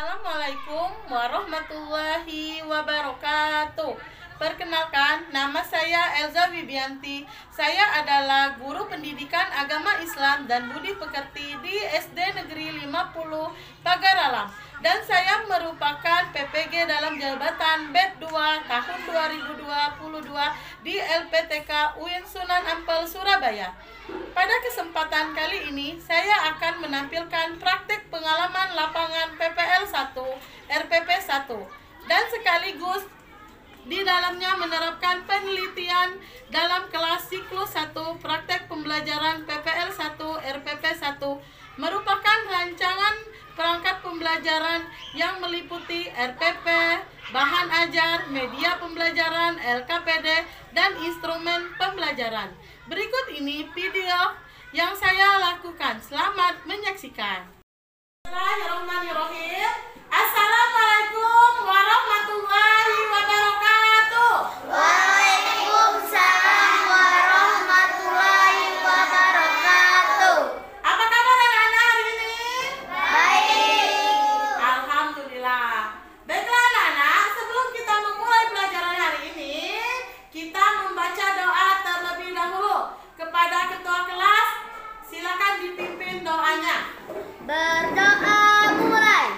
Assalamualaikum warahmatullahi wabarakatuh. Perkenalkan, nama saya Elza Wibianti. Saya adalah guru pendidikan agama Islam dan budi pekerti di SD Negeri 50 Pagaralam. Dan saya merupakan PPG dalam jabatan BED 2 tahun 2022 di LPTK UIN Sunan Ampel, Surabaya. Pada kesempatan kali ini, saya akan menampilkan praktik pengalaman lapangan PPL 1, RPP 1, dan sekaligus di dalamnya menerapkan penelitian dalam kelas siklus 1 praktek pembelajaran PPL 1, RPP 1, merupakan rancangan perangkat pembelajaran yang meliputi RPP, bahan ajar, media pembelajaran, LKPD, dan instrumen pembelajaran. Berikut ini video yang saya lakukan. Selamat menyaksikan. Bismillahirrahmanirrahim. Assalamualaikum warahmatullahi wabarakatuh. Waalaikumsalam warahmatullahi wabarakatuh. Apa kabar anak-anak hari ini? Baik. Alhamdulillah. Baiklah anak-anak, sebelum kita memulai pelajaran hari ini, kita membaca doa terlebih dahulu. Kepada ketua kelas, silakan dipimpin doanya. Berdoa mulai.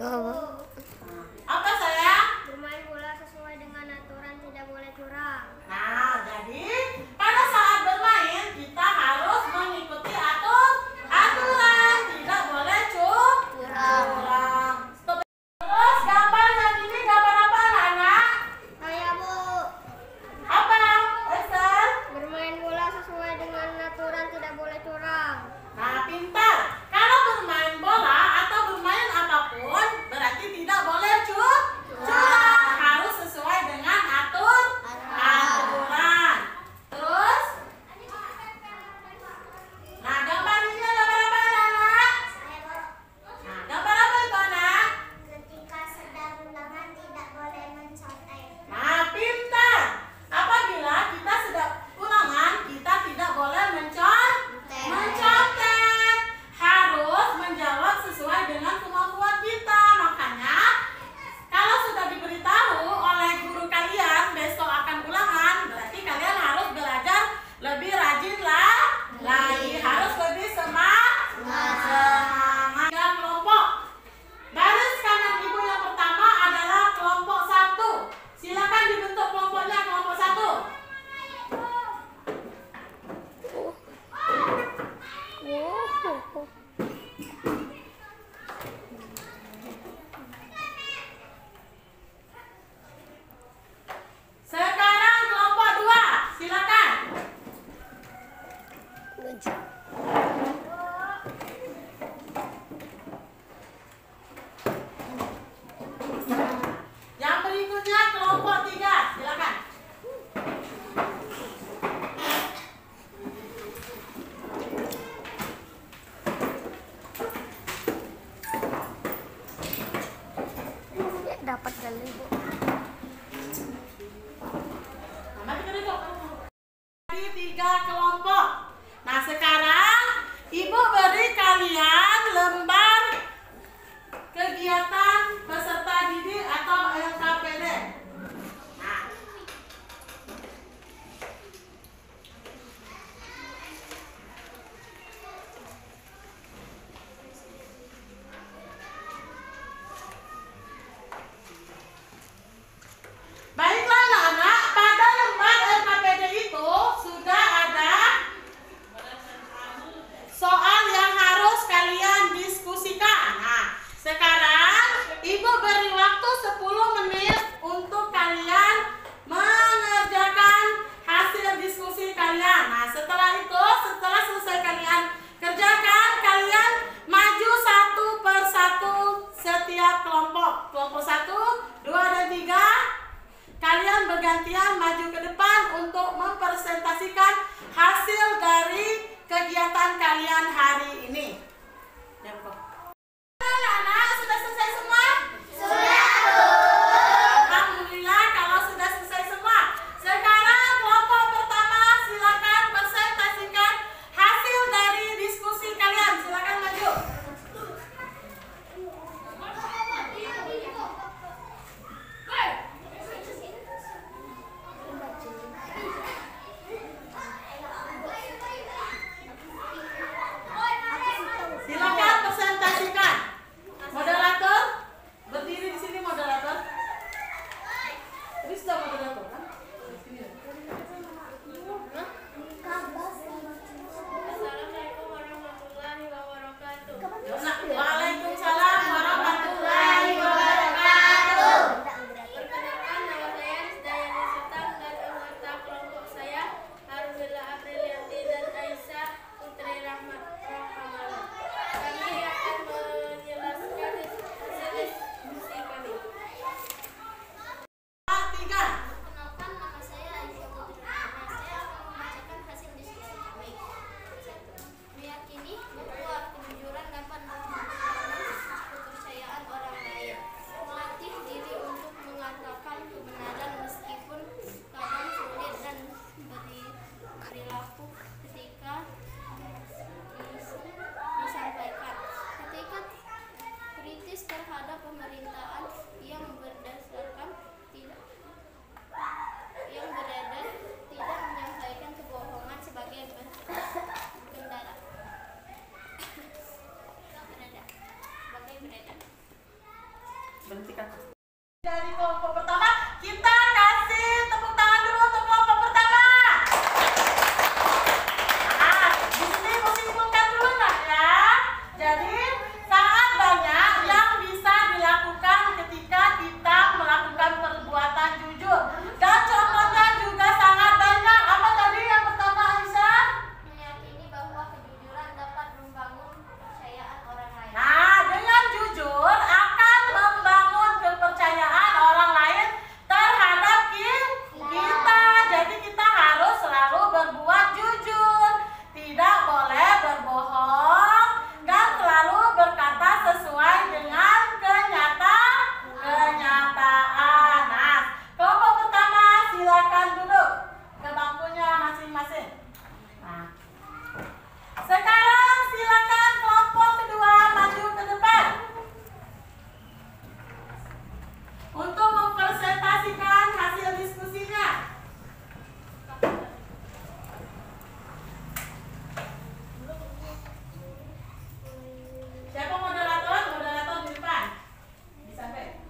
Apa saya? Bermain bola sesuai dengan aturan, tidak boleh curang. Nah, jadi pada saat bermain kita harus mengikuti aturan, tidak boleh curang. Terus gambar yang ini gambar apa anak-anak? Saya Bu. Apa? Esther? Bermain bola sesuai dengan aturan, tidak boleh curang. Nah, pintar. Kalau bermain bola atau bermain apapun berarti tidak boleh curang. Harus sesuai dengan aturan. Terus? Nah, gambar ini gambar apa anak? Nah, gambar apa itu anak? Ketika sedang ulangan tidak boleh mencontek. Nah, pintar. Apabila kita sedang ulangan, kita tidak boleh mencontek. Harus menjawab sesuai dengan kemampuan kita. Makanya, kalau sudah diberitahu oleh guru kalian besok akan ulangan, berarti kalian harus belajar lebih rajin lagi. Harus lebih semangat. Tiga kelompok. Baris kanan ibu yang pertama adalah kelompok 1. Silakan dibentuk kelompoknya kelompok 1. Sekarang kelompok 2. Silakan. Yang berikutnya kelompok 3. Silakan. Dapat kali Bu. Jadi 3 kelompok. Nah, sekarang ibu beri kalian lembar kegiatan peserta didik atau LKPD. Nah, baiklah anak-anak, pada lembar LKPD itu sudah ada soal yang harus kalian diskusikan. Nah, sekarang ibu beri waktu 10 menit untuk kalian mengerjakan hasil diskusi kalian. Nah, setelah itu, setelah selesai kalian kerjakan, kalian maju satu persatu setiap kelompok. Kelompok 1, 2, dan 3. Kalian bergantian maju ke depan untuk mempresentasikan hasil dari kegiatan kalian hari ini. Anak-anak sudah selesai semua? Sudah Bu. Alhamdulillah kalau sudah selesai semua. Sekarang kelompok pertama silakan presentasikan hasil dari diskusi kalian. Silakan maju. Silakan presentasikan. Moderator, berdiri di sini moderator. Ini sudah moderator kan? Di sini. Assalamualaikum warahmatullahi wabarakatuh. Nah, Waalaikumsalam warahmatullahi wabarakatuh. Perkenalkan, nama saya Rizdayani Sultan dan anggota kelompok saya Arudillah Aprilianti dan Aisyah Putri Rahmat Rahmala. Kami akan menjelaskan hasil diskusi kami. 3. Perkenalkan, nama saya Aisyah Putri Rahmala. Saya akan membacakan hasil diskusi kami. 1. Meyakini bahwa kejujuran dapat membangun kepercayaan orang lain. Melatih diri untuk mengatakan kebenaran meskipun kadang sulit dan berperilaku ketika disampaikan. Ketika kritis terhadap pemerintahan yang berdasarkan tidak menyampaikan kebohongan sebagai beredar. Berhenti kakak. Dari kelompok pertama, kita kasih tepuk tangan dulu untuk kelompok pertama. Nah, di sini simpulkan dulu nak ya. Jadi sangat banyak yang bisa dilakukan ketika kita melakukan perbuatan jujur. Dan contohnya juga sangat banyak. Apa tadi yang pertama, Aisyah? Meyakini bahwa kejujuran dapat membangun kepercayaan orang lain. Nah, dengan jujur akan membangun kepercayaan orang lain terhadap kita. Jadi kita harus selalu berbuat jujur. Tidak boleh berbohong dan selalu berkata sesuai dengan kenyataan. Nah, kelompok pertama silakan duduk ke bangkunya masing-masing. Nah, sekarang silakan kelompok kedua maju ke depan untuk mempresentasikan hasil diskusinya. Siapa moderator? Moderator di depan. Bisa be.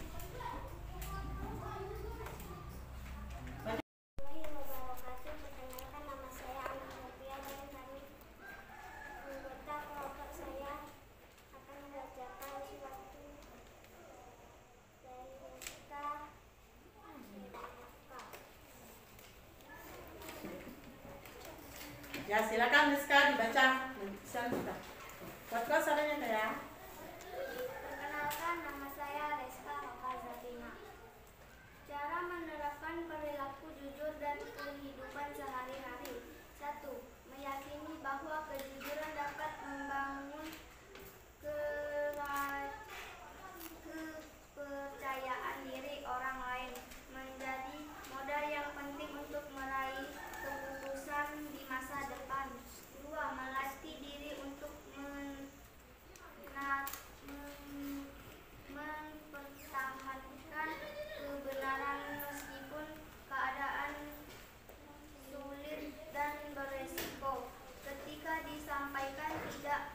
Perkenalkan, nama saya Anak Sofia dan kami anggota kelompok saya akan membacakan suatu dari naskah. Ya, silakan Rizka dibaca. Bisa kita. Kuat-kuat suaranya ya. Perkenalkan, nama saya Reska Hafazafina. Cara menerapkan perilaku jujur dan kehidupan sehari-hari. 1. Meyakini bahwa kejujuran dapat membangun kepercayaan diri orang lain, menjadi modal yang penting untuk meraih keputusan di masa depan. 2. Melatih diri untuk mempertahankan kebenaran meskipun keadaan sulit dan beresiko. Ketika disampaikan tidak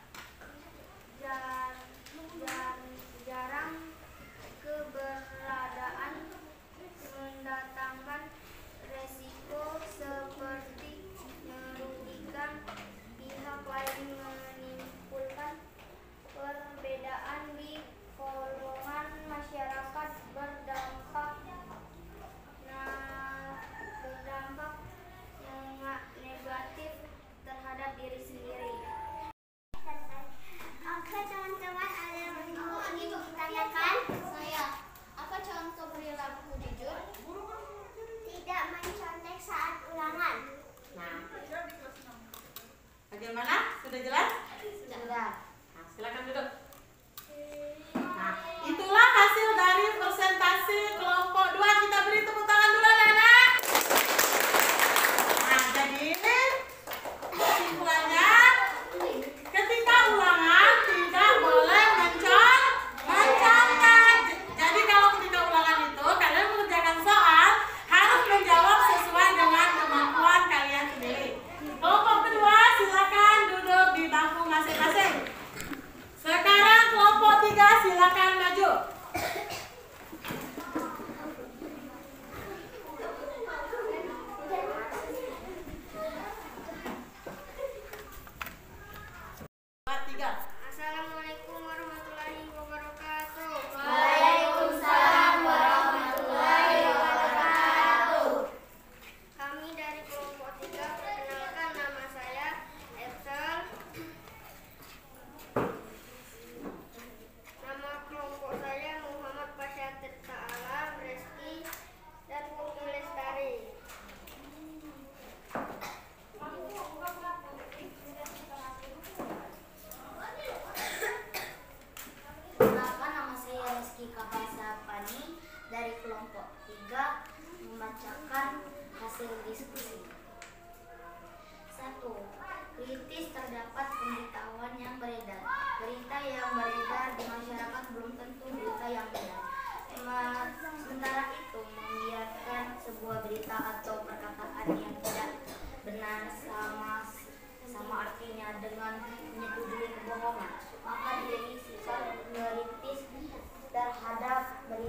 jarang keberadaan mendatangkan resiko seperti merugikan pihak lain, menimbulkan perbedaan di golongan masyarakat, berdampak negatif terhadap diri sendiri. Oke teman-teman, ada yang mau ditanyakan? Saya, apa contoh perilaku jujur? Tidak mencontek saat ulangan. Nah, bagaimana? Sudah jelas? Sudah. Nah, silakan duduk. Nah, itulah hasil dari presentasi kelompok 2. Kita beri tepuk tangan dulu anak-anak. Nah, jadi kesimpulannya, ketika ulangan tidak boleh mencontek. Jadi kalau ketika ulangan itu kalian mengerjakan soal harus menjawab sesuai dengan kemampuan kalian sendiri. Kelompok kedua silakan duduk di bangku masing-masing. Sekarang kelompok 3 silakan maju. Assalamualaikum warahmatullahi wabarakatuh. Waalaikumsalam warahmatullahi wabarakatuh. Kami dari kelompok 3, perkenalkan, nama saya Epsel. Nama kelompok saya Muhammad Pasha Tirta Alam, Reski, dan Putri Lestari. Perkenalkan, nama saya Rizky Kapasapani dari kelompok 3 membacakan hasil diskusi. 1. Kritis terdapat pemberitahuan yang beredar. Berita yang beredar di masyarakat belum tentu berita yang benar. Sementara itu, membiarkan sebuah berita atau perkataan yang tidak benar sama artinya dengan menyetujui kebohongan, maka diri sikap kritis terhadap berita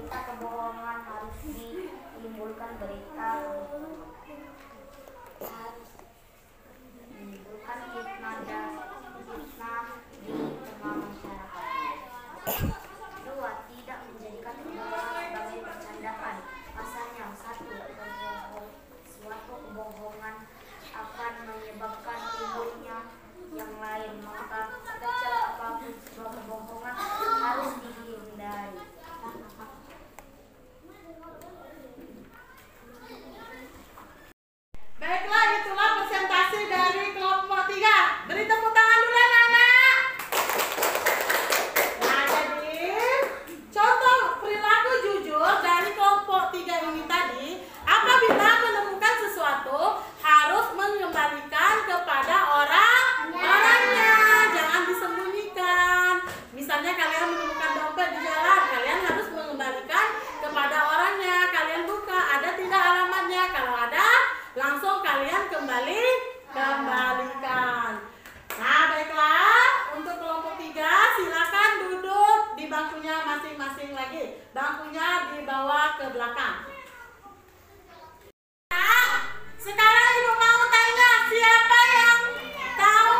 bangkunya dibawa ke belakang. Nah, sekarang Ibu mau tanya, siapa yang tahu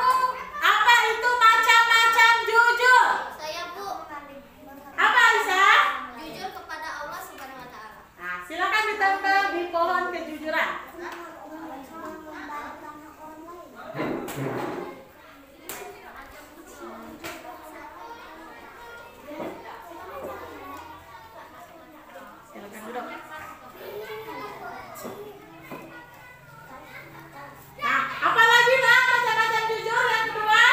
apa itu macam-macam jujur? Saya, Bu. Apa, Aisyah? Jujur kepada Allah Subhanahu wa taala. Nah, silakan ditempel di pohon kejujuran. Silakan duduk. Nah, apa lagi nak macam-macam jujur yang kedua?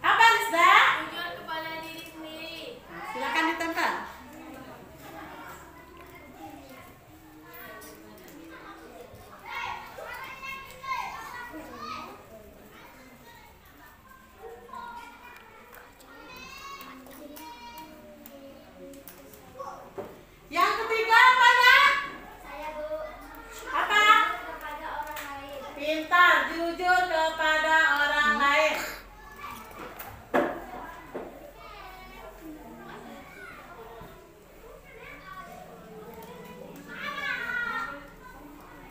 Apa, Rizda? Jujur kepada diri sendiri. Nah, silakan ditempel. Yang ketiga apa nak? Saya, Bu. Apa? Kepada orang lain. Pintar, jujur kepada orang lain.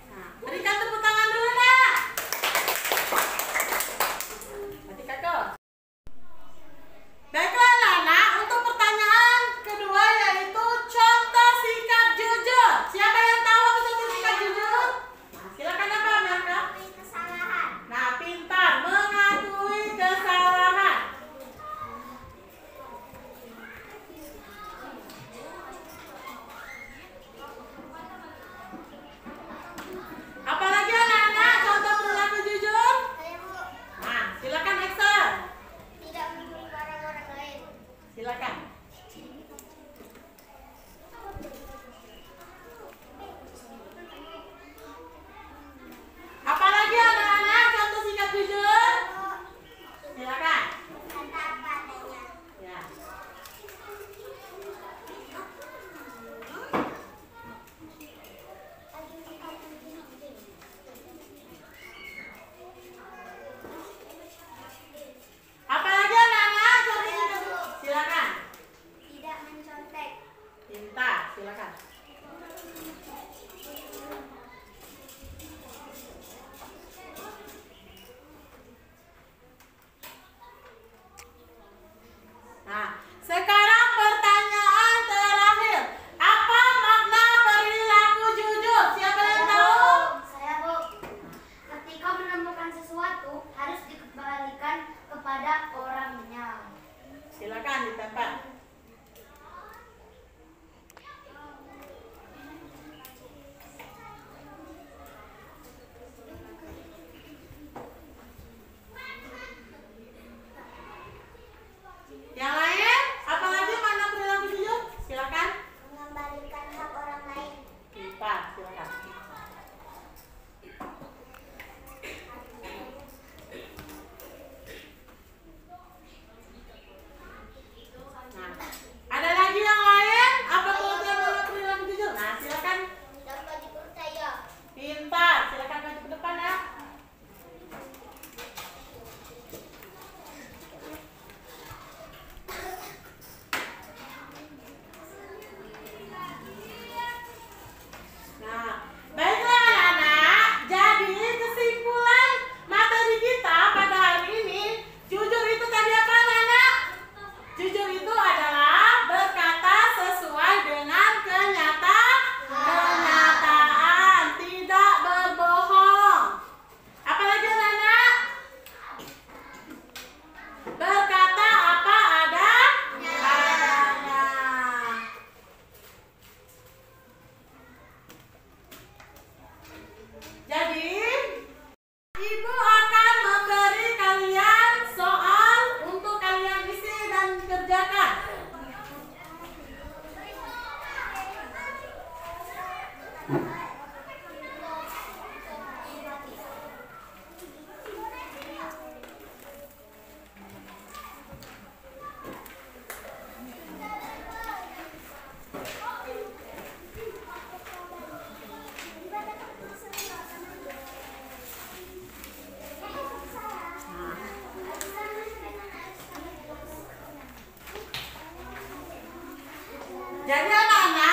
Nah, berikan tepuk tangan dulu nak. Adik kakak. Baiklah Nana, untuk pertanyaan kedua yaitu contoh sikap jujur. Siapa yang tahu apa contoh sikap jujur? Nah, silakan apa Merka? Kesalahan. Nah, pintar, mengakui kesalahan. Apalagi anak-anak contoh perilaku jujur? Saya, Bu. Nah, silakan Excel. Tidak mencuri barang orang lain. Silakan. Apalagi anak-anak contoh sikap jujur? Silakan. Kata apa adanya. Ya. Apalagi anak-anak contoh sikap jujur? Silakan. Tidak mencontek. Pintar, silakan. Nah, sekarang pertanyaan terakhir. Apa makna perilaku jujur? Siapa yang tahu? Saya, Bu. Ketika menemukan sesuatu harus dikembalikan kepada orangnya. Silakan ditempel. Yang lain? Apalagi makna perilaku jujur? Silakan. Mengembalikan hak orang lain. Pintar, silakan. Nah, ada lagi yang lain? Apa pengertian makna perilaku jujur? Nah, silakan. Dapat dipercaya. Pintar, silakan maju ke depan ya. Nah, baiklah anak-anak. Jadi kesimpulan materi kita pada hari ini, jujur itu tadi apa anak-anak? Jujur itu adalah berkata sesuai dengan kenyataan, tidak berbohong. Apalagi anak-anak? Berkata apa adanya. Jadi, Ibu akan memberi kalian soal untuk kalian isi dan kerjakan. Jadi anak-anak